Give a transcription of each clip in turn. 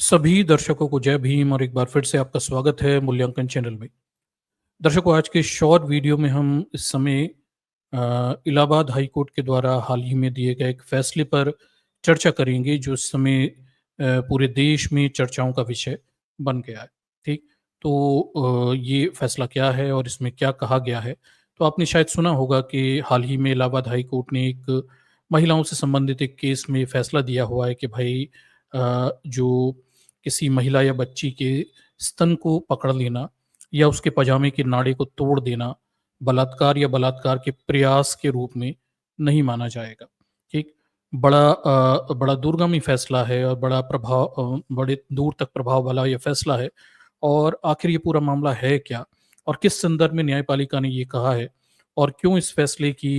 सभी दर्शकों को जय भीम और एक बार फिर से आपका स्वागत है मूल्यांकन चैनल में। दर्शकों, आज के शॉर्ट वीडियो में हम इस समय इलाहाबाद हाई कोर्ट के द्वारा हाल ही में दिए गए एक फैसले पर चर्चा करेंगे जो इस समय पूरे देश में चर्चाओं का विषय बन गया है। ठीक, तो ये फैसला क्या है और इसमें क्या कहा गया है? तो आपने शायद सुना होगा कि हाल ही में इलाहाबाद हाई कोर्ट ने एक महिलाओं से संबंधित एक केस में फैसला दिया हुआ है कि भाई जो किसी महिला या बच्ची के स्तन को पकड़ लेना या उसके पजामे के नाड़े को तोड़ देना बलात्कार या बलात्कार के प्रयास के रूप में नहीं माना जाएगा। ठीक, बड़ा दूरगामी फैसला है और बड़े दूर तक प्रभाव वाला ये फैसला है। और आखिर ये पूरा मामला है क्या और किस संदर्भ में न्यायपालिका ने ये कहा है और क्यों इस फैसले की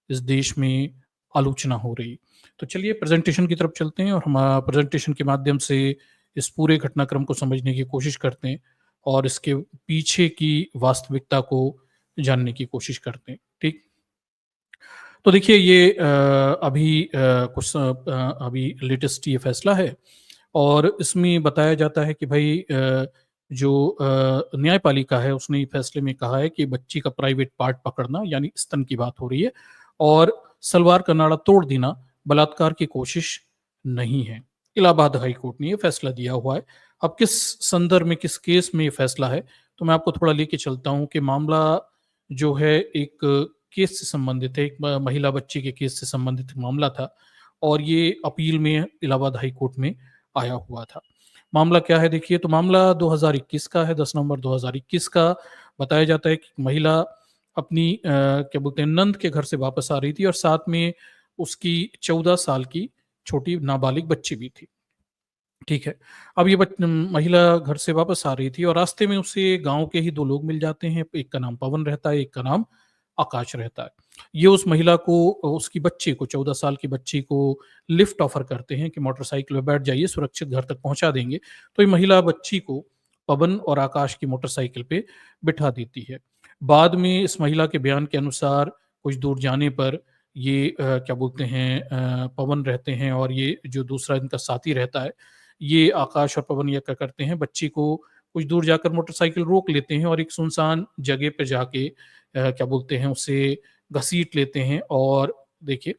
इस देश में आलोचना हो रही। तो चलिए प्रेजेंटेशन की तरफ चलते हैं और हम प्रेजेंटेशन के माध्यम से इस पूरे घटनाक्रम को समझने की कोशिश करते हैं और इसके पीछे की वास्तविकता को जानने की कोशिश करते हैं। ठीक, तो देखिए ये अभी लेटेस्ट ये फैसला है और इसमें बताया जाता है कि भाई जो न्यायपालिका है उसने फैसले में कहा है कि बच्ची का प्राइवेट पार्ट पकड़ना यानी स्तन की बात हो रही है और सलवार का नाड़ा तोड़ देना बलात्कार की कोशिश नहीं है। इलाहाबाद हाई कोर्ट ने ये फैसला दिया हुआ है। अब किस संदर्भ में किस केस में ये फैसला है, तो मैं आपको थोड़ा लेके चलता हूँ कि मामला जो है एक केस से संबंधित है, एक महिला बच्ची के केस से संबंधित मामला था और ये अपील में इलाहाबाद हाई कोर्ट में आया हुआ था। मामला क्या है देखिए, तो मामला 2021 का है, 10 नवंबर 2021 का। बताया जाता है कि महिला अपनी क्या बोलते हैं नंद के घर से वापस आ रही थी और साथ में उसकी 14 साल की छोटी नाबालिग बच्ची भी थी। ठीक है। अब ये महिला घर से वापस आ रही थी और रास्ते में उसे गाँव के ही 2 लोग मिल जाते हैं। एक का नाम पवन रहता है, एक का नाम आकाश रहता है। ये उस महिला को उसकी बच्ची को 14 साल की बच्ची को लिफ्ट ऑफ़र करते हैं कि मोटरसाइकिल में बैठ जाइए, सुरक्षित घर तक पहुँचा देंगे। तो ये महिला बच्ची को पवन और आकाश की मोटरसाइकिल पे बिठा देती है। बाद में इस महिला के बयान के अनुसार कुछ दूर जाने पर ये क्या बोलते हैं पवन रहते हैं और ये जो दूसरा इनका साथी रहता है, ये आकाश और पवन ये क्या करते हैं, बच्ची को कुछ दूर जाकर मोटरसाइकिल रोक लेते हैं और एक सुनसान जगह पे जाके क्या बोलते हैं, उसे घसीट लेते हैं और देखिए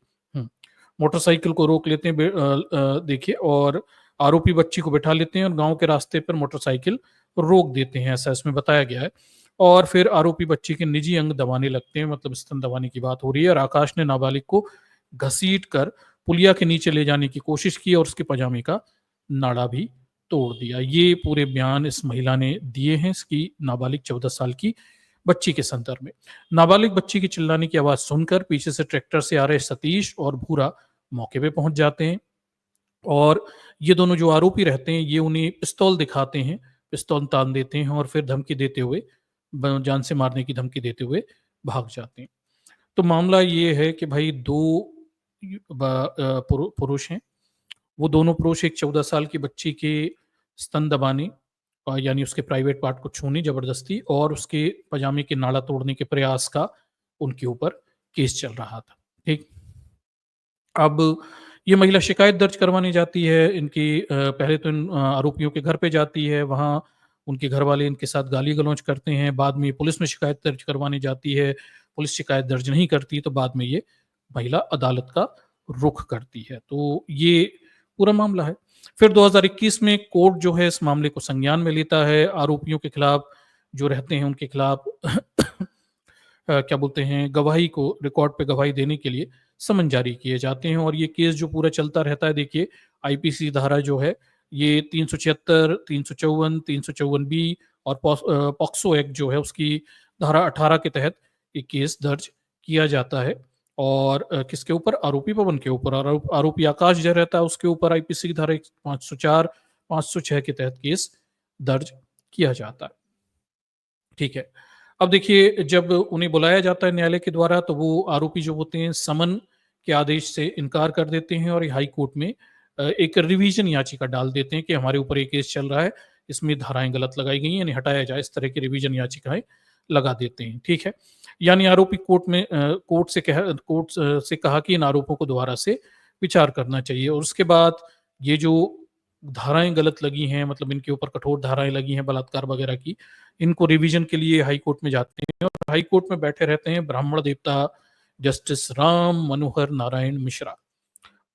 मोटरसाइकिल को रोक लेते हैं देखिए और आरोपी बच्ची को बिठा लेते हैं और गाँव के रास्ते पर मोटरसाइकिल रोक देते हैं, ऐसा इसमें बताया गया है। और फिर आरोपी बच्ची के निजी अंग दबाने लगते हैं, मतलब स्तन दबाने की बात हो रही है और आकाश ने नाबालिग को घसीट कर पुलिया के नीचे ले जाने की कोशिश की और उसके पजामे का नाड़ा भी तोड़ दिया। ये पूरे बयान इस महिला ने दिए हैं, इसकी नाबालिग 14 साल की बच्ची के संदर्भ में। नाबालिग बच्ची की चिल्लाने की आवाज़ सुनकर पीछे से ट्रैक्टर से आ रहे सतीश और भूरा मौके पे पहुँच जाते हैं और ये दोनों जो आरोपी रहते हैं, ये उन्हें पिस्तौल दिखाते हैं, पिस्तौल तान देते हैं और फिर धमकी देते हुए ब जान से मारने की धमकी देते हुए भाग जाते हैं। तो मामला ये है कि भाई 2 पुरुष हैं। वो दोनों पुरुष एक 14 साल की बच्ची के स्तन दबाने यानी उसके प्राइवेट पार्ट को छूने ज़बरदस्ती और उसके पजामे के नाड़ा तोड़ने के प्रयास का उनके ऊपर केस चल रहा था। ठीक? अब ये महिला शिकायत दर्ज करवाने जाती है। पहले तो इन आरोपियों के घर पे जाती है, वहाँ उनके घरवाले इनके साथ गाली-गलौच करते हैं, बाद में पुलिस में शिकायत दर्ज करवाने जाती है, पुलिस शिकायत दर्ज नहीं करती, तो बाद में ये महिला अदालत का रुख करती है। तो ये पूरा मामला है। फिर 2021 में कोर्ट जो है इस मामले को संज्ञान में लेता है, आरोपियों के खिलाफ जो रहते हैं उनके खिलाफ क्या बोलते हैं गवाही को रिकॉर्ड पे गवाही देने के लिए समन जारी किए जाते हैं और ये केस जो पूरा चलता रहता है देखिए आईपीसी धारा जो है ये 376, 354, 354 बी और पॉक्सो एक्ट जो है उसकी धारा 18 के तहत ये केस दर्ज किया जाता है और किसके ऊपर आरोपी पवन के ऊपर और आरोपी आकाश जो रहता है उसके ऊपर आईपीसी की धारा 504, 506 के तहत केस दर्ज किया जाता है। ठीक है। अब देखिए जब उन्हें बुलाया जाता है न्यायालय के द्वारा तो वो आरोपी जो होते हैं समन के आदेश से इनकार कर देते हैं और हाई कोर्ट में एक रिवीजन याचिका डाल देते हैं कि हमारे ऊपर ये केस चल रहा है, इसमें धाराएँ गलत लगाई गई हैं, यानी हटाया जाए, इस तरह की रिवीजन याचिकाएँ लगा देते हैं, ठीक है। यानी आरोपी कोर्ट से कहा कि इन आरोपों को दोबारा से विचार करना चाहिए और उसके बाद ये जो धाराएँ गलत लगी हैं, मतलब इनके ऊपर कठोर धाराएँ लगी हैं बलात्कार वगैरह की, इनको रिवीजन के लिए हाई कोर्ट में जाते हैं और हाई कोर्ट में बैठे रहते हैं ब्राह्मण देवता जस्टिस राम मनोहर नारायण मिश्रा।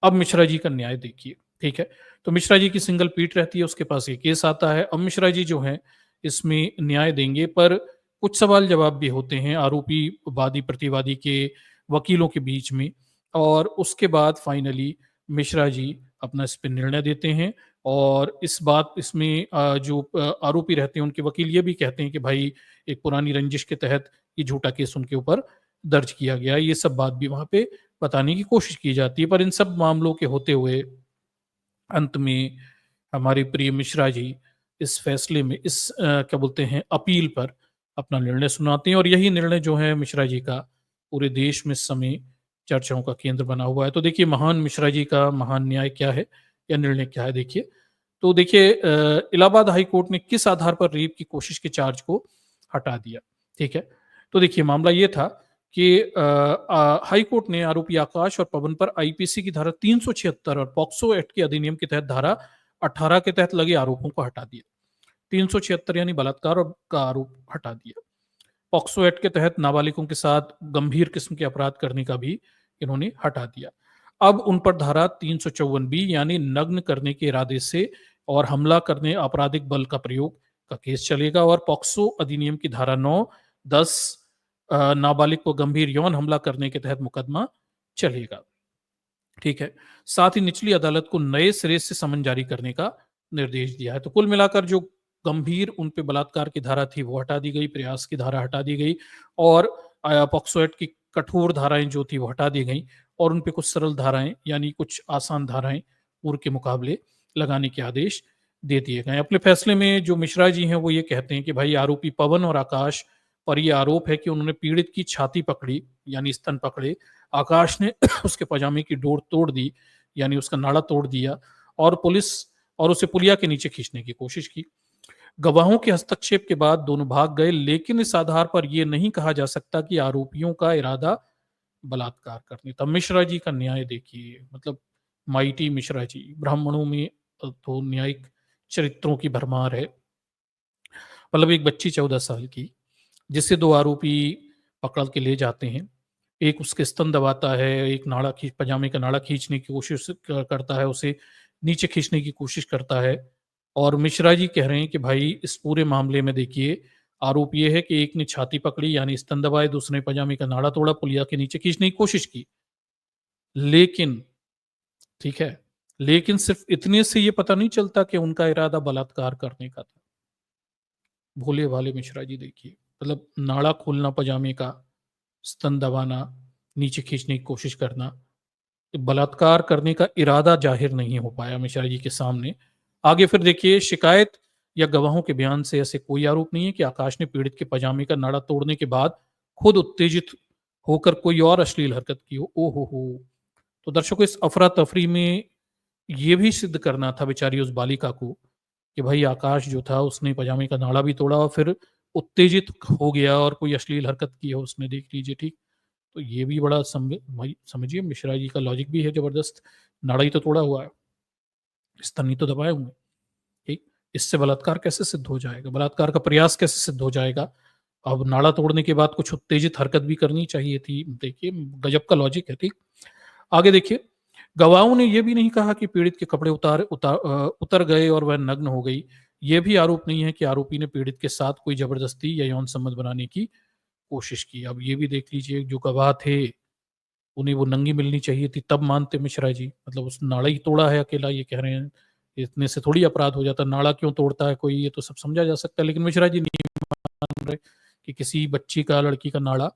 अब मिश्रा जी का न्याय देखिए, ठीक है? तो मिश्रा जी की सिंगल पीठ रहती है, उसके पास ये केस आता है। अब मिश्रा जी जो हैं, इसमें न्याय देंगे, पर कुछ सवाल-जवाब भी होते हैं आरोपी, वादी-प्रतिवादी के वकीलों के बीच में, और उसके बाद फाइनली मिश्रा जी अपना इस पे निर्णय देते हैं। और इसमें जो आरोपी रहते हैं, उनके वकील ये भी कहते हैं कि भाई, एक पुरानी रंजिश के तहत ये झूठा केस उनके ऊपर दर्ज किया गया है। ये सब बात भी वहाँ पे बताने की कोशिश की जाती है, पर इन सब मामलों के होते हुए अंत में हमारे प्रिय मिश्रा जी इस फैसले में, क्या बोलते हैं, अपील पर अपना निर्णय सुनाते हैं, और यही निर्णय जो है मिश्रा जी का पूरे देश में इस समय चर्चाओं का केंद्र बना हुआ है। तो देखिए, महान मिश्रा जी का महान न्याय क्या है या निर्णय क्या है, देखिए। तो देखिए, इलाहाबाद हाई कोर्ट ने किस आधार पर रेप की कोशिश के चार्ज को हटा दिया, ठीक है? तो देखिए, मामला ये था कि हाई कोर्ट ने आरोपी आकाश और पवन पर आईपीसी की धारा 376 और पॉक्सो एक्ट के अधिनियम के तहत धारा 18 के तहत लगे आरोपों को हटा दिया। 376 यानी बलात्कार और का आरोप हटा दिया। पॉक्सो एक्ट के तहत नाबालिगों के साथ गंभीर किस्म के अपराध करने का भी इन्होंने हटा दिया। अब उन पर धारा 354 बी यानी नग्न करने के इरादे से और हमला करने आपराधिक बल का प्रयोग का केस चलेगा, और पॉक्सो अधिनियम की धारा 9, 10 नाबालिग को गंभीर यौन हमला करने के तहत मुकदमा चलेगा। ठीक है। साथ ही निचली अदालत को नए सिरे से समन जारी करने का निर्देश दिया है। तो कुल मिलाकर जो गंभीर उन पे बलात्कार की धारा थी वो हटा दी गई, प्रयास की धारा हटा दी गई, और पॉक्सो एक्ट की कठोर धाराएँ जो थी वो हटा दी गई, और उन पे कुछ सरल धाराएँ यानी कुछ आसान धाराएँ पूर्व के मुकाबले लगाने के आदेश दे दिए गए। अपने फैसले में जो मिश्रा जी हैं वो ये कहते हैं कि भाई, आरोपी पवन और आकाश पर ये आरोप है कि उन्होंने पीड़ित की छाती पकड़ी यानी स्तन पकड़े, आकाश ने उसके पजामे की डोर तोड़ दी यानी उसका नाड़ा तोड़ दिया, और उसे पुलिया के नीचे खींचने की कोशिश की। गवाहों के हस्तक्षेप के बाद दोनों भाग गए, लेकिन इस आधार पर यह नहीं कहा जा सकता कि आरोपियों का इरादा बलात्कार करने था। मिश्रा जी का न्याय देखिए, मतलब माइटी मिश्रा जी, ब्राह्मणों में तो न्यायिक चरित्रों की भरमार है। मतलब एक बच्ची 14 साल की, जिसे 2 आरोपी पकड़ के ले जाते हैं। एक उसके स्तन दबाता है, एक पजामे का नाड़ा खींचने की कोशिश करता है, उसे नीचे खींचने की कोशिश करता है। और मिश्रा जी कह रहे हैं कि भाई, इस पूरे मामले में देखिए, आरोप ये है कि एक ने छाती पकड़ी यानी स्तन दबाए, दूसरे ने पजामे का नाड़ा तोड़ा, पुलिया के नीचे खींचने की कोशिश की। लेकिन, ठीक है, लेकिन सिर्फ इतने से ये पता नहीं चलता कि उनका इरादा बलात्कार करने का था। भोले-भाले मिश्रा जी देखिए, मतलब नाड़ा खोलना पजामे का, स्तन दबाना, नीचे खींचने की कोशिश करना, बलात्कार करने का इरादा ज़ाहिर नहीं हो पाया मिश्रा जी के सामने। आगे फिर देखिए, शिकायत या गवाहों के बयान से ऐसे कोई आरोप नहीं है कि आकाश ने पीड़ित के पजामे का नाड़ा तोड़ने के बाद खुद उत्तेजित होकर कोई और अश्लील हरकत की हो। ओहो हो! तो दर्शकों, इस अफरा-तफरी में ये भी सिद्ध करना था बेचारी उस बालिका को कि भाई, आकाश जो था उसने पजामे का नाड़ा भी तोड़ा और फिर उत्तेजित हो गया और कोई अश्लील हरकत की है उसने, देख लीजिए, ठीक। तो ये भी बड़ा भाई समझिए, मिश्रा जी का लॉजिक भी है ज़बरदस्त। नाड़ा ही तो तोड़ा हुआ है, स्तन ही तो दबाए हुए हैं, ठीक। इससे बलात्कार कैसे सिद्ध हो जाएगा? बलात्कार का प्रयास कैसे सिद्ध हो जाएगा? अब नाड़ा तोड़ने के बाद कुछ उत्तेजित हरकत भी करनी चाहिए थी। देखिए, गज़ब का लॉजिक है, ठीक। आगे देखिए, गवाहों ने ये भी नहीं कहा कि पीड़ित के कपड़े उतर गए और वह नग्न हो गई। ये भी आरोप नहीं है कि आरोपी ने पीड़ित के साथ कोई ज़बरदस्ती या यौन संबंध बनाने की कोशिश की। अब ये भी देख लीजिए, जो गवाह थे, उन्हें वो नंगी मिलनी चाहिए थी, तब मानते मिश्रा जी। मतलब उस नाड़ा ही तोड़ा है अकेला, ये कह रहे हैं। इतने से थोड़ी अपराध हो जाता, नाड़ा क्यों तोड़ता है कोई, ये तो सब समझा जा सकता है। लेकिन मिश्रा जी नहीं मान रहे कि किसी बच्ची का, लड़की का नाड़ा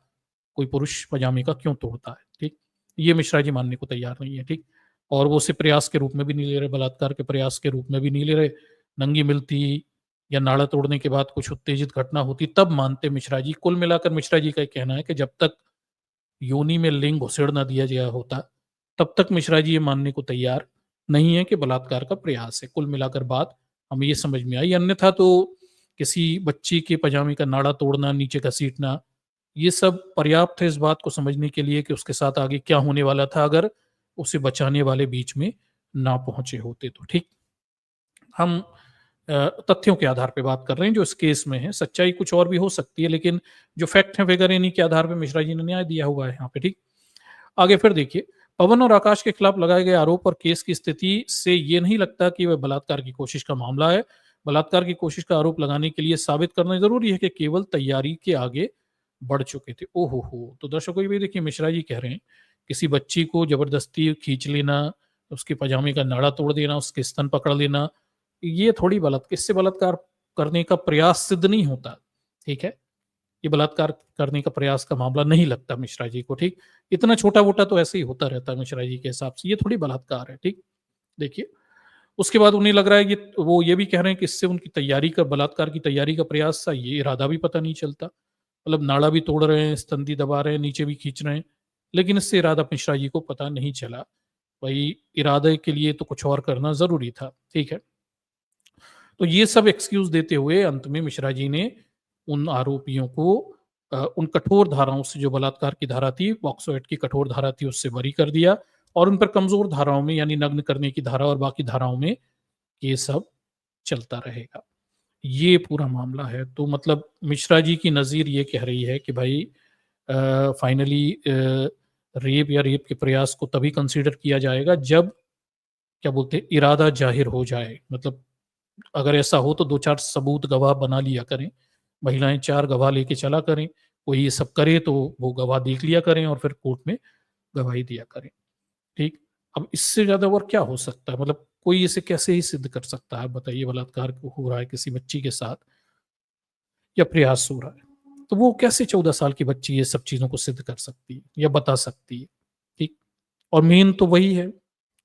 कोई पुरुष पजामे का क्यों तोड़ता है, ठीक। ये मिश्रा जी मानने को तैयार नहीं है, ठीक। और वो उसे प्रयास के रूप में भी नहीं ले रहे, बलात्कार के प्रयास के रूप में भी नहीं ले रहे। नंगी मिलती या नाड़ा तोड़ने के बाद कुछ उत्तेजित घटना होती, तब मानते मिश्रा जी। कुल मिलाकर मिश्रा जी का ये कहना है कि जब तक योनि में लिंग घुसेड़ ना दिया गया होता, तब तक मिश्रा जी ये मानने को तैयार नहीं है कि बलात्कार का प्रयास है। कुल मिलाकर बात हमें ये समझ में आई। अन्यथा तो किसी बच्ची के पजामे का नाड़ा तोड़ना, नीचे घसीटना, ये सब पर्याप्त है इस बात को समझने के लिए कि उसके साथ आगे क्या होने वाला था अगर उसे बचाने वाले बीच में ना पहुंचे होते तो, ठीक। हम तथ्यों के आधार पे बात कर रहे हैं जो इस केस में है। सच्चाई कुछ और भी हो सकती है, लेकिन जो फैक्ट है फिगर इन्हीं के आधार पे मिश्रा जी ने न्याय दिया हुआ है यहाँ पे, ठीक। आगे फिर देखिए, पवन और आकाश के खिलाफ लगाए गए आरोप और केस की स्थिति से ये नहीं लगता कि वह बलात्कार की कोशिश का मामला है। बलात्कार की कोशिश का आरोप लगाने के लिए साबित करना ज़रूरी है कि केवल तैयारी के आगे बढ़ चुके थे। ओहो हो! तो दर्शकों, ये भी देखिए मिश्रा जी कह रहे हैं, किसी बच्ची को ज़बरदस्ती खींच लेना, उसके पजामे का नाड़ा तोड़ देना, उसके स्तन पकड़ लेना, ये थोड़ी इससे बलात्कार करने का प्रयास सिद्ध नहीं होता, ठीक है? ये बलात्कार करने का प्रयास का मामला नहीं लगता मिश्रा जी को, ठीक। इतना छोटा-मोटा तो ऐसे ही होता रहता है मिश्रा जी के हिसाब से, ये थोड़ी बलात्कार है, ठीक। देखिए, उसके बाद उन्हें लग रहा है कि वो ये भी कह रहे हैं कि इससे उनकी तैयारी का, बलात्कार की तैयारी का प्रयास था, ये इरादा भी पता नहीं चलता। मतलब नाड़ा भी तोड़ रहे हैं, स्तन दबा रहे हैं, नीचे भी खींच रहे हैं, लेकिन इससे इरादा मिश्रा जी को पता नहीं चला। भई, इरादे के लिए तो कुछ और करना ज़रूरी था, ठीक है। तो ये सब एक्सक्यूज़ देते हुए अंत में मिश्रा जी ने उन आरोपियों को उन कठोर धाराओं से, जो बलात्कार की धारा थी, पॉक्सो एक्ट की कठोर धारा थी, उससे बरी कर दिया और उन पर कमज़ोर धाराओं में, यानी नग्न करने की धारा और बाकी धाराओं में ये सब चलता रहेगा। ये पूरा मामला है। तो मतलब मिश्रा जी की नज़ीर ये कह रही है कि भाई फाइनली रेप या रेप के प्रयास को तभी कंसिडर किया जाएगा जब, क्या बोलते हैं, इरादा ज़ाहिर हो जाए। मतलब अगर ऐसा हो तो 2-4 सबूत गवाह बना लिया करें। महिलाएँ 4 गवाह लेके चला करें। कोई ये सब करे तो वो गवाह देख लिया करें और फिर कोर्ट में गवाही दिया करें। ठीक? अब इससे ज़्यादा और क्या हो सकता है? मतलब कोई इसे कैसे ही सिद्ध कर सकता है? बताइए, बलात्कार हो रहा है किसी बच्ची के साथ या प्रयास हो रहा है। तो वो कैसे 14 साल की बच्ची ये सब चीज़ों को सिद्ध कर सकती है या बता सकती है? ठीक? और मेन तो वही है।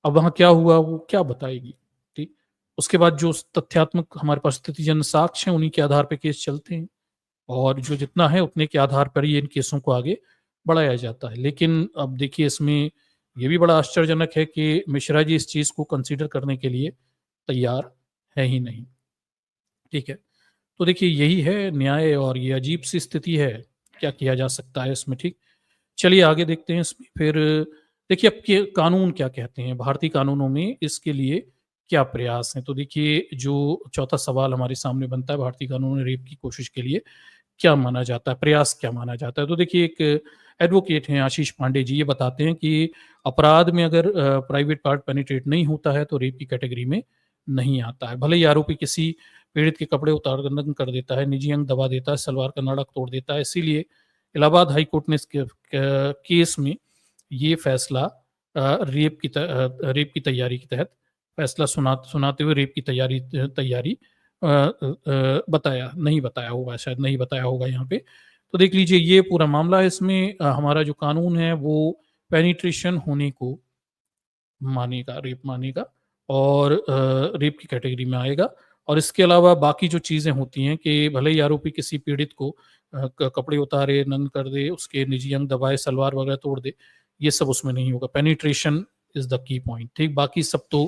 अब वहाँ क्या हुआ वो क्या बताएगी? ठीक? उसके बाद जो तथ्यात्मक हमारे पास स्थितिजन्य साक्ष्य हैं, उन्हीं के आधार पे केस चलते हैं और जो जितना है उतने के आधार पर ही इन केसों को आगे बढ़ाया जाता है। लेकिन अब देखिए, इसमें ये भी बड़ा आश्चर्यजनक है कि मिश्रा जी इस चीज़ को कंसीडर करने के लिए तैयार है ही नहीं। ठीक है? तो देखिए, यही है न्याय और ये अजीब-सी स्थिति है। क्या किया जा सकता है इसमें, ठीक? चलिए आगे देखते हैं इसमें फिर। देखिए, अब के कानून क्या कहते हैं, भारतीय कानूनों में इसके लिए क्या प्रयास हैं? तो देखिए, जो चौथा सवाल हमारे सामने बनता है, भारतीय कानून में रेप की कोशिश के लिए क्या माना जाता है, प्रयास क्या माना जाता है? तो देखिए, एक एडवोकेट हैं आशीष पांडे जी, ये बताते हैं कि अपराध में अगर प्राइवेट पार्ट पेनिट्रेट नहीं होता है तो रेप की कैटेगरी में नहीं आता है। भले ही आरोपी किसी पीड़ित के कपड़े उतार कर नग्न कर देता है, निजी अंग दबा देता है, सलवार का नाड़ा तोड़ देता है। इसीलिए इलाहाबाद हाई कोर्ट ने इसके केस में ये फैसला रेप की तैयारी के तहत फैसला सुनाते हुए रेप की तैयारी बताया, नहीं बताया होगा, शायद नहीं बताया होगा यहाँ पे। तो देख लीजिए, ये पूरा मामला है। इसमें हमारा जो कानून है वो पेनिट्रेशन होने को मानेगा, रेप मानेगा और रेप की कैटेगरी में आएगा। और इसके अलावा बाकी जो चीज़ें होती हैं कि भले ही आरोपी किसी पीड़ित को अ, क कपड़े उतारे, नग्न कर दे, उसके निजी अंग दबाए, सलवार वगैरह तोड़ दे, ये सब उसमें नहीं होगा। Penetration is the key point, ठीक? बाकी सब तो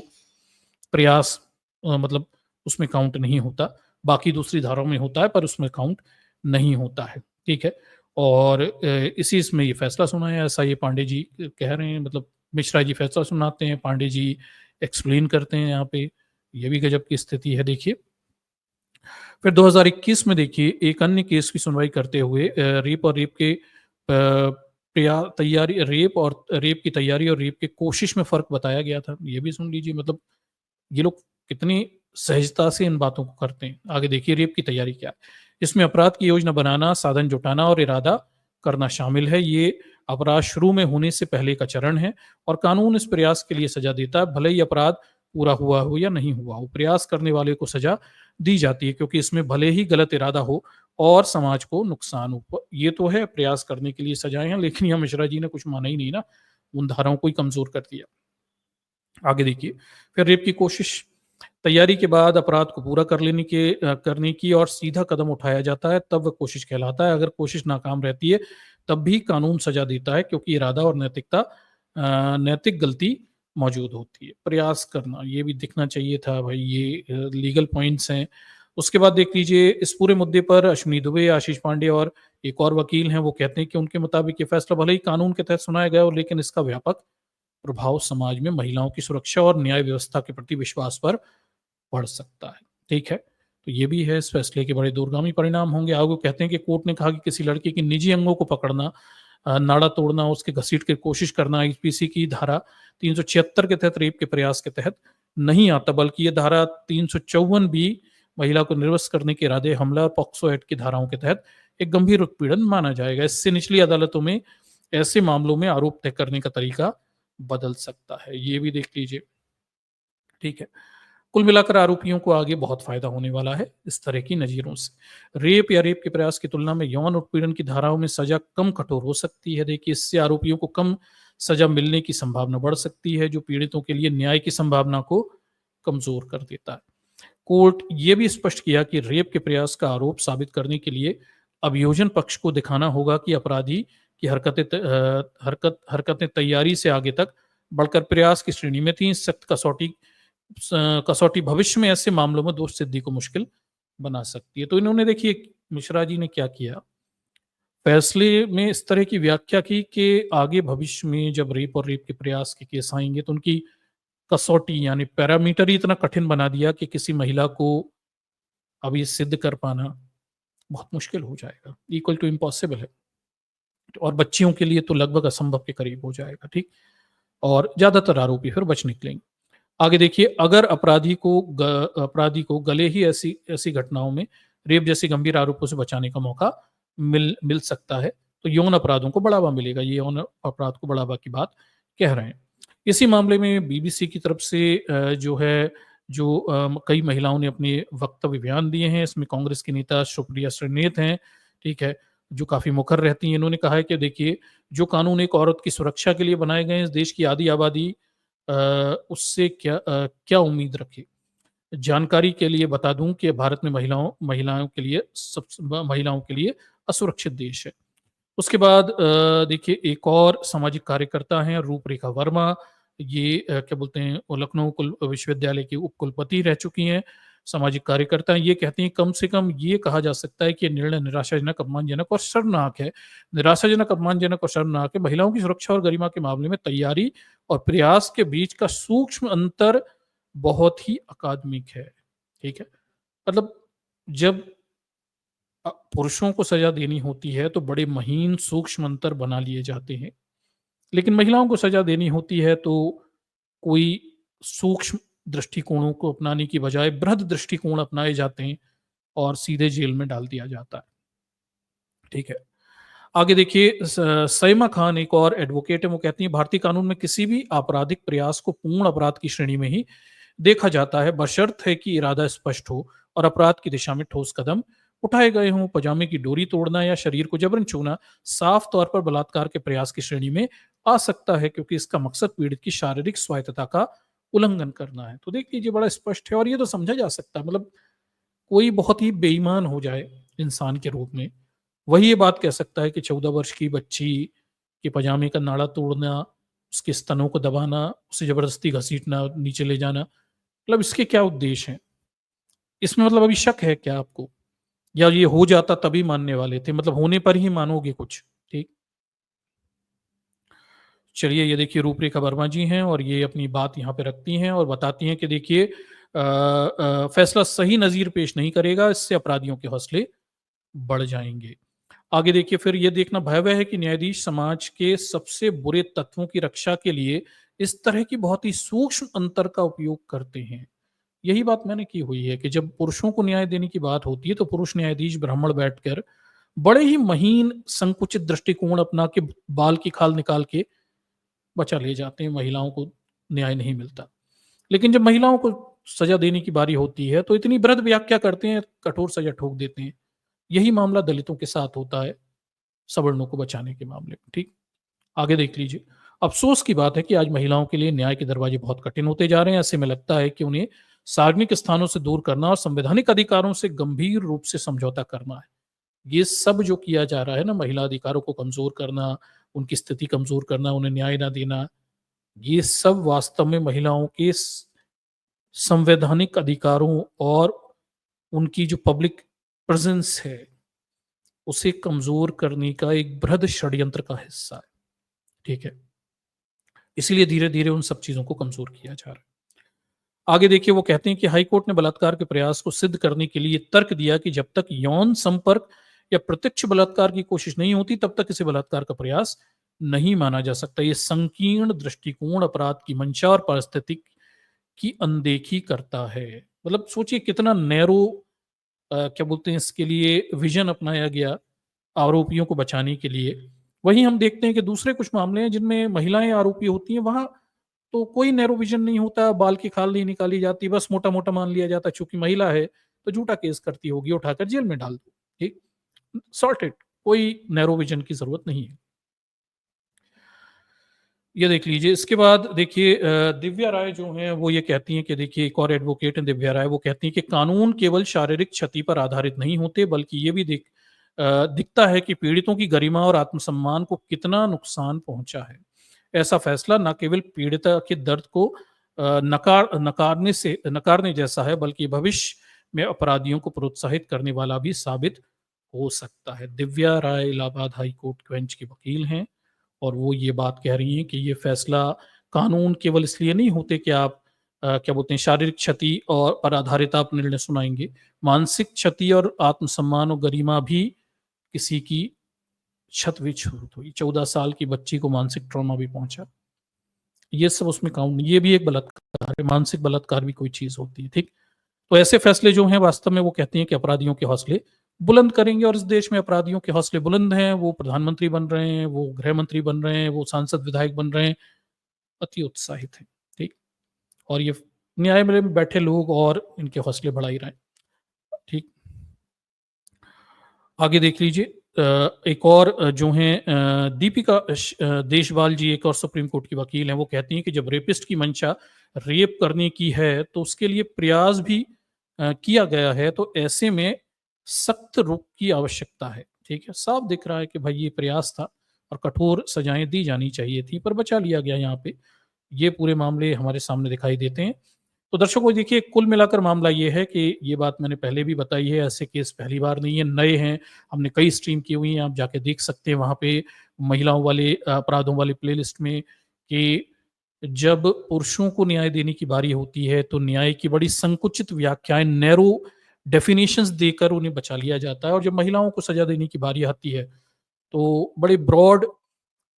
प्रयास मतलब उसमें काउंट नहीं होता। बाकी दूसरी धाराओं में होता है पर उसमें काउंट नहीं होता है, ठीक है? और इसी इसमें ये फैसला सुनाया, ऐसा ये पांडे जी कह रहे हैं। मतलब मिश्रा जी फैसला सुनाते हैं, पांडे जी एक्सप्लेन करते हैं यहाँ पे। ये भी गज़ब की स्थिति है देखिए। फिर 2021 में देखिए एक अन्य केस की सुनवाई करते हुए रेप और रेप के प्रया तैयारी रेप की तैयारी और रेप की कोशिश में फ़र्क बताया गया था। ये भी सुन लीजिए, मतलब ये लोग कितनी सहजता से इन बातों को करते हैं। आगे देखिए, रेप की तैयारी क्या है? इसमें अपराध की योजना बनाना, साधन जुटाना और इरादा करना शामिल है। ये अपराध शुरू में होने से पहले का चरण है और कानून इस प्रयास के लिए सज़ा देता है, भले ही अपराध पूरा हुआ हो या नहीं हुआ हो। प्रयास करने वाले को सज़ा दी जाती है क्योंकि इसमें भले ही गलत इरादा हो और समाज को नुकसान हो। ये तो है, प्रयास करने के लिए सज़ाएँ हैं, लेकिन यहाँ मिश्रा जी ने कुछ माना ही नहीं ना, उन धाराओं को ही कमज़ोर कर दिया। आगे देखिए, फिर रेप की कोशिश, तैयारी के बाद अपराध को पूरा करने की और सीधा कदम उठाया जाता है, तब वह कोशिश कहलाता है। अगर कोशिश नाकाम रहती है, तब भी कानून सज़ा देता है क्योंकि इरादा और नैतिक गलती मौजूद होती है। प्रयास करना, ये भी दिखना चाहिए था भाई, ये लीगल पॉइंट्स हैं। उसके बाद देख लीजिए, इस पूरे मुद्दे पर अश्विनी दुबे, आशीष पांडे और एक और वकील हैं, वो कहते हैं कि उनके मुताबिक ये फैसला भले ही कानून के तहत सुनाया गया हो, लेकिन इसका व्यापक प्रभाव समाज में महिलाओं की सुरक्षा और न्याय व्यवस्था के प्रति विश्वास पर बढ़ सकता है। ठीक है? तो ये भी है, इस फैसले के बड़े दूरगामी परिणाम होंगे। आगे वो कहते हैं कि कोर्ट ने कहा कि किसी लड़के के निजी अंगों को पकड़ना, नाड़ा तोड़ना, उसके घसीट के कोशिश करना आईपीसी की धारा 376 के तहत रेप के प्रयास के तहत नहीं आता, बल्कि ये धारा 354 भी महिला को निर्वस्त्र करने के इरादे, हमला और पॉक्सो एक्ट की धाराओं के तहत एक गंभीर उत्पीड़न माना जाएगा। इससे निचली अदालतों में ऐसे मामलों में आरोप तय करने का तरीका बदल सकता है। ये भी देख लीजिए। ठीक है? कुल मिलाकर आरोपियों को आगे बहुत फायदा होने वाला है इस तरह की नजीरों से। रेप या रेप के प्रयास की तुलना में यौन उत्पीड़न की धाराओं में सजा कम कठोर हो सकती है। देखिए, इससे आरोपियों को कम सजा मिलने की संभावना बढ़ सकती है, जो पीड़ितों के लिए न्याय की संभावना को कमजोर कर देता है। कोर्ट ये भी स्पष्ट किया कि रेप के प्रयास का आरोप साबित करने के लिए अभियोजन पक्ष को दिखाना होगा कि अपराधी की हरकतें तैयारी से आगे तक बढ़कर प्रयास की श्रेणी में थी। सख्त कसौटी भविष्य में ऐसे मामलों में दोष सिद्धि को मुश्किल बना सकती है। तो इन्होंने, देखिए, मिश्रा जी ने क्या किया, फैसले में इस तरह की व्याख्या की कि आगे भविष्य में जब रेप और रेप के प्रयास के केस आएंगे तो उनकी कसौटी यानी पैरामीटर ही इतना कठिन बना दिया कि किसी महिला को अब ये सिद्ध कर पाना बहुत मुश्किल हो जाएगा, इक्वल टू इम्पॉसिबल है, और बच्चियों के लिए तो लगभग असंभव के करीब हो जाएगा। ठीक? और ज्यादातर आरोपी फिर बच निकलेंगे। आगे देखिए, अगर अपराधी को गले ही ऐसी ऐसी घटनाओं में रेप जैसे गंभीर आरोपों से बचाने का मौका मिल मिल सकता है, तो यौन अपराधों को बढ़ावा मिलेगा। ये यौन अपराध को बढ़ावा की बात कह रहे हैं। इसी मामले में बीबीसी की तरफ से कई महिलाओं ने अपने वक्तव्य बयान दिए हैं। इसमें कांग्रेस की नेता सुप्रिया श्रीनेत हैं, ठीक है, जो काफी मुखर रहती हैं। इन्होंने कहा है कि देखिए, जो कानून एक औरत की सुरक्षा के लिए बनाए गए हैं, इस देश की आधी आबादी उससे क्या उम्मीद रखे। जानकारी के लिए बता दूं कि भारत में महिलाओं के लिए असुरक्षित देश है। उसके बाद देखिए, एक और सामाजिक कार्यकर्ता हैं रूपरेखा वर्मा। ये क्या बोलते हैं, वो लखनऊ विश्वविद्यालय की उप कुलपति रह चुकी हैं, सामाजिक कार्यकर्ता हैं। ये कहती हैं, कम से कम ये कहा जा सकता है कि निर्णय निराशाजनक, अपमानजनक और शर्मनाक है। निराशाजनक, अपमानजनक और शर्मनाक है। महिलाओं की सुरक्षा और गरिमा के मामले में तैयारी और प्रयास के बीच का सूक्ष्म अंतर बहुत ही अकादमिक है। ठीक है? मतलब जब पुरुषों को सजा देनी होती है तो बड़े महीन सूक्ष्म अंतर बना लिए जाते हैं, लेकिन महिलाओं को सजा देनी होती है तो कोई सूक्ष्म दृष्टिकोणों को अपनाने की बजाय बृहद दृष्टिकोण अपनाए जाते हैं और सीधे जेल में डाल दिया जाता है। ठीक है? आगे देखिए, सईमा खान एक और एडवोकेट है। वो कहती हैं, भारतीय कानून में किसी भी आपराधिक प्रयास को पूर्ण अपराध की श्रेणी में ही देखा जाता है, बशर्त है कि इरादा स्पष्ट हो और अपराध की दिशा में ठोस कदम उठाए गए हों। पजामे की डोरी तोड़ना या शरीर को जबरन छूना साफ तौर पर बलात्कार के प्रयास की श्रेणी में आ सकता है, क्योंकि इसका मकसद पीड़ित की शारीरिक स्वायत्तता का उल्लंघन करना है। तो देख लीजिए, बड़ा स्पष्ट है और ये तो समझा जा सकता है। मतलब कोई बहुत ही बेईमान हो जाए इंसान के रूप में, वही ये बात कह सकता है कि 14 वर्ष की बच्ची के पजामे का नाड़ा तोड़ना, उसके स्तनों को दबाना, उसे जबरदस्ती घसीटना, नीचे ले जाना, मतलब इसके क्या उद्देश्य हैं? इसमें मतलब अभी शक है क्या आपको? या ये हो जाता तभी मानने वाले थे? मतलब होने पर ही मानोगे कुछ? ठीक। चलिए, ये देखिए, रूपरेखा वर्मा जी हैं और ये अपनी बात यहाँ पे रखती हैं और बताती हैं कि देखिए, फैसला सही नज़ीर पेश नहीं करेगा, इससे अपराधियों के हौसले बढ़ जाएँगे। आगे देखिए, फिर ये देखना भयावह है कि न्यायाधीश समाज के सबसे बुरे तत्वों की रक्षा के लिए इस तरह की बहुत ही सूक्ष्म अंतर का उपयोग करते हैं। यही बात मैंने की हुई है कि जब पुरुषों को न्याय देने की बात होती है तो पुरुष न्यायाधीश ब्राह्मण बैठकर बड़े ही महीन संकुचित दृष्टिकोण अपना के बाल की खाल निकाल के बचा ले जाते हैं, महिलाओं को न्याय नहीं मिलता। लेकिन जब महिलाओं को सजा देने की बारी होती है तो इतनी बृहद व्याख्या करते हैं, कठोर सजा ठोक देते हैं। यही मामला दलितों के साथ होता है, सवर्णों को बचाने के मामले में। ठीक। आगे देख लीजिए, अफसोस की बात है कि आज महिलाओं के लिए न्याय के दरवाजे बहुत कठिन होते जा रहे हैं। ऐसे में लगता है कि उन्हें सार्वजनिक स्थानों से दूर करना और संवैधानिक अधिकारों से गंभीर रूप से समझौता करना है। ये सब जो किया जा रहा है ना, महिला अधिकारों को कमजोर करना, उनकी स्थिति कमजोर करना, उन्हें न्याय ना देना, ये सब वास्तव में महिलाओं के संवैधानिक अधिकारों और उनकी जो पब्लिक प्रेजेंस है, उसे कमजोर करने का एक बृहद षड्यंत्र का हिस्सा है। ठीक है? इसीलिए धीरे-धीरे उन सब चीज़ों को कमज़ोर किया जा रहा है। आगे देखिए वो कहते हैं कि हाई कोर्ट ने बलात्कार के प्रयास को सिद्ध करने के लिए तर्क दिया कि जब तक यौन संपर्क या प्रत्यक्ष बलात्कार की कोशिश नहीं होती तब तक इसे बलात्कार का प्रयास नहीं माना जा सकता। ये संकीर्ण दृष्टिकोण अपराध की मंशा और परिस्थिति की अनदेखी करता है। मतलब सोचिए कितना नैरो क्या बोलते हैं इसके लिए विज़न अपनाया गया आरोपियों को बचाने के लिए। वहीं हम देखते हैं कि दूसरे कुछ मामले हैं जिनमें महिलाएँ आरोपी होती हैं, वहाँ तो कोई नैरो विज़न नहीं होता, बाल की खाल नहीं निकाली जाती, बस मोटा-मोटा मान लिया जाता है चूँकि महिला है, तो झूठा केस करती होगी, उठाकर जेल में डाल दो, ठीक? सॉर्टेड, कोई नैरो विज़न की ज़रूरत नहीं है। ये देख लीजिए, इसके बाद देखिए दिव्या राय जो हैं वो ये कहती हैं कि देखिए एक और एडवोकेट हैं दिव्या राय, वो कहती हैं कि कानून केवल शारीरिक क्षति पर आधारित नहीं होते बल्कि ये भी दिखता है कि पीड़ितों की गरिमा और आत्मसम्मान को कितना नुकसान पहुँचा है। ऐसा फैसला न केवल पीड़िता के दर्द को नकारने जैसा है बल्कि भविष्य में अपराधियों को प्रोत्साहित करने वाला भी साबित हो सकता है। दिव्या राय इलाहाबाद हाई कोर्ट बेंच की वकील हैं। और वो ये बात कह रही हैं कि ये फैसला कानून केवल इसलिए नहीं होते कि आप क्या बोलते हैं शारीरिक क्षति और पर आधारित आप निर्णय सुनाएँगे। मानसिक क्षति और आत्मसम्मान और गरिमा भी किसी की क्षत-विक्षत हुई। 14 साल की बच्ची को मानसिक ट्रॉमा भी पहुँचा। ये सब उसमें काउंट ये भी एक बलात्कार है, मानसिक बलात्कार भी कोई चीज़ होती है, ठीक? तो ऐसे फैसले जो हैं वास्तव में वो कहती हैं कि अपराधियों के हौसले बुलंद करेंगे और इस देश में अपराधियों के हौसले बुलंद हैं, वो प्रधानमंत्री बन रहे हैं, वो गृह मंत्री बन रहे हैं, वो सांसद विधायक बन रहे हैं, अति उत्साहित हैं, ठीक? और ये न्यायालय में बैठे लोग और इनके हौसले बढ़ा ही रहे हैं, ठीक? आगे देख लीजिए एक और जो हैं दीपिका देशवाल जी एक और सुप्रीम कोर्ट की वकील हैं, वो कहती हैं कि जब रेपिस्ट की मंशा रेप करने की है, तो उसके लिए प्रयास भी किया गया है, तो ऐसे में सख्त रुख की आवश्यकता है, ठीक है? साफ दिख रहा है कि भाई ये प्रयास था और कठोर सज़ाएँ दी जानी चाहिए थी, पर बचा लिया गया यहाँ पे। ये पूरे मामले हमारे सामने दिखाई देते हैं। तो दर्शकों देखिए कुल मिलाकर मामला ये है कि ये बात मैंने पहले भी बताई है, ऐसे केस पहली बार नहीं है, नए हैं, हमने कई स्ट्रीम की हुई हैं, आप जाके देख सकते हैं वहाँ पे महिलाओं वाले अपराधों वाली प्लेलिस्ट में कि जब पुरुषों को न्याय देने की बारी होती है, तो न्याय की बड़ी संकुचित व्याख्याएँ, नैरो डेफिनिशंस देकर उन्हें बचा लिया जाता है और जब महिलाओं को सज़ा देने की बारी आती है, तो बड़े ब्रॉड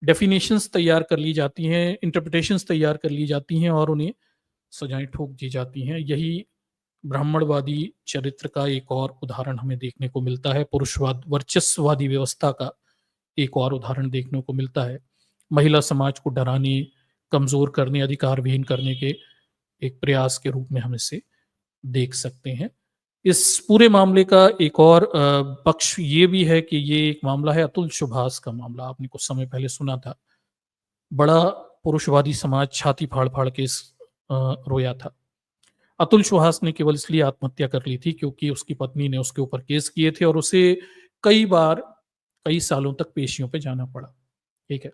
डेफिनिशंस तैयार कर ली जाती हैं, इंटरप्रिटेशंस तैयार कर ली जाती हैं और उन्हें सजाएँ ठोक दी जाती हैं। यही ब्राह्मणवादी चरित्र का एक और उदाहरण हमें देखने को मिलता है, पुरुषवाद वर्चस्ववादी व्यवस्था का एक और उदाहरण देखने को मिलता है। महिला समाज को डराने, कमज़ोर करने, अधिकारविहीन करने के एक प्रयास के रूप में हम इसे देख सकते हैं। इस पूरे मामले का एक और पक्ष ये भी है कि ये एक मामला है अतुल सुभाष का मामला, आपने कुछ समय पहले सुना था। बड़ा पुरुषवादी समाज छाती फाड़-फाड़ के रोया था। अतुल सुहास ने केवल इसलिए आत्महत्या कर ली थी क्योंकि उसकी पत्नी ने उसके ऊपर केस किए थे और उसे कई बार, कई सालों तक पेशियों पे जाना पड़ा, ठीक है?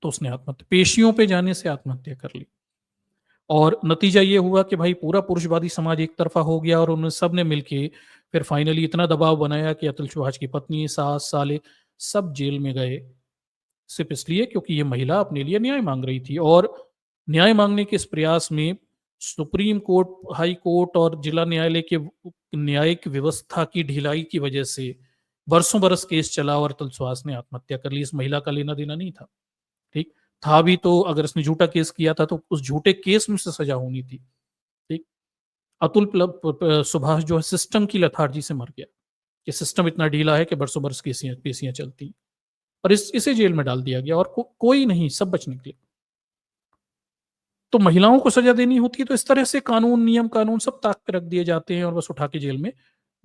तो उसने आत्महत्या पेशियों पे जाने से आत्महत्या कर ली और नतीजा ये हुआ कि भाई पूरा पुरुषवादी समाज एक तरफ़ा हो गया और उन सब ने मिलके फिर फाइनली इतना दबाव बनाया कि अतुल सुहास की पत्नी, सास, साले सब जेल में गए, सिर्फ़ इसलिए क्योंकि ये महिला अपने लिए न्याय माँग रही थी और न्याय माँगने के इस प्रयास में सुप्रीम कोर्ट, हाई कोर्ट और जिला न्यायालय के न्यायिक व्यवस्था की ढिलाई की वजह से बरसों बरस केस चला और अतुल सुहास ने आत्महत्या कर ली। इस महिला का लेना-देना नहीं था, ठीक? था भी तो अगर उसने झूठा केस किया था तो उस झूठे केस में से सज़ा होनी थी, ठीक? अतुल प्लब प प सुभाष जो है सिस्टम की लेथार्जी से मर गया, कि सिस्टम इतना ढीला है कि बरसों बरस पेशियाँ चलती हैं और इसे जेल में डाल दिया गया और कोई नहीं, सब बच निकले। तो महिलाओं को सज़ा देनी होती है तो इस तरह से कानून, नियम कानून सब ताक पे रख दिए जाते हैं और बस उठा के जेल में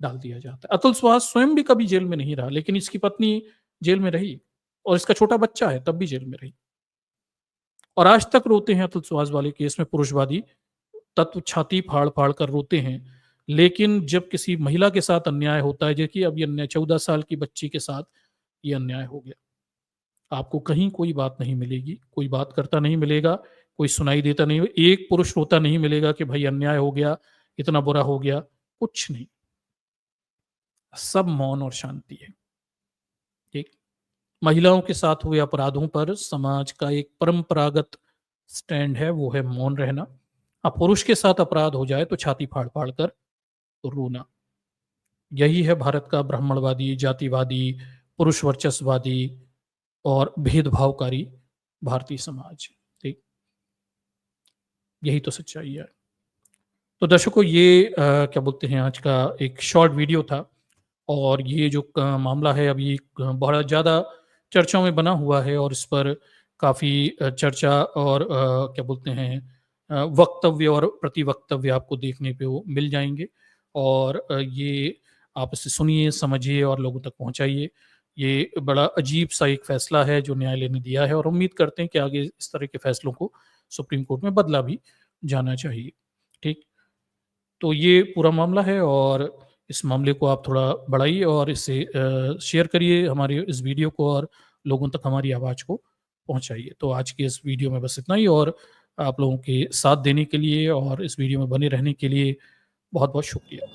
डाल दिया जाता है। अतुल सुहास स्वयं भी कभी जेल में नहीं रहा, लेकिन इसकी पत्नी जेल में रही और इसका छोटा बच्चा है तब भी जेल में रही। और आज तक रोते हैं अतुल सुहास वाले केस में पुरुषवादी तत्व छाती फाड़-फाड़ कर रोते हैं। लेकिन जब किसी महिला के साथ अन्याय होता है, देखिए अब ये अन्याय 14 साल की बच्ची के साथ ये अन्याय हो गया। आपको कहीं कोई बात नहीं मिलेगी, कोई बात करता नहीं मिलेगा, कोई सुनाई देता नहीं एक पुरुष रोता नहीं मिलेगा कि भाई अन्याय हो गया, इतना बुरा हो गया, कुछ नहीं। सब मौन और शांति है, ठीक? महिलाओं के साथ हुए अपराधों पर समाज का एक परंपरागत स्टैंड है, वो है मौन रहना पुरुष के साथ अपराध हो जाए तो छाती फाड़-फाड़ कर रोना। यही है भारत का ब्राह्मणवादी, जातिवादी, पुरुष वर्चस्ववादी और भेदभावकारी भारतीय समाज। ठीक, यही तो सच्चाई है। तो दर्शकों ये क्या बोलते हैं आज का एक शॉर्ट वीडियो था और ये जो मामला है अभी बहुत ज़्यादा चर्चाओं में बना हुआ है और इस पर काफ़ी चर्चा और क्या बोलते हैं वक्तव्य और प्रतिवक्तव्य आपको देखने पे वो मिल जाएँगे और ये आप इसे सुनिए, समझिए और लोगों तक पहुँचाइए। ये बड़ा अजीब-सा एक फ़ैसला है जो न्यायालय ने दिया है और उम्मीद करते हैं कि आगे इस तरह के फ़ैसलों को सुप्रीम कोर्ट में बदला भी जाना चाहिए। ठीक? तो ये पूरा मामला है और इस मामले को आप थोड़ा बढ़ाइए और इसे शेयर करिए हमारे इस वीडियो को और लोगों तक हमारी आवाज़ को पहुँचाइए। तो आज के इस वीडियो में बस इतना ही और आप लोगों के साथ देने के लिए और इस वीडियो में बने रहने के लिए बहुत-बहुत शुक्रिया।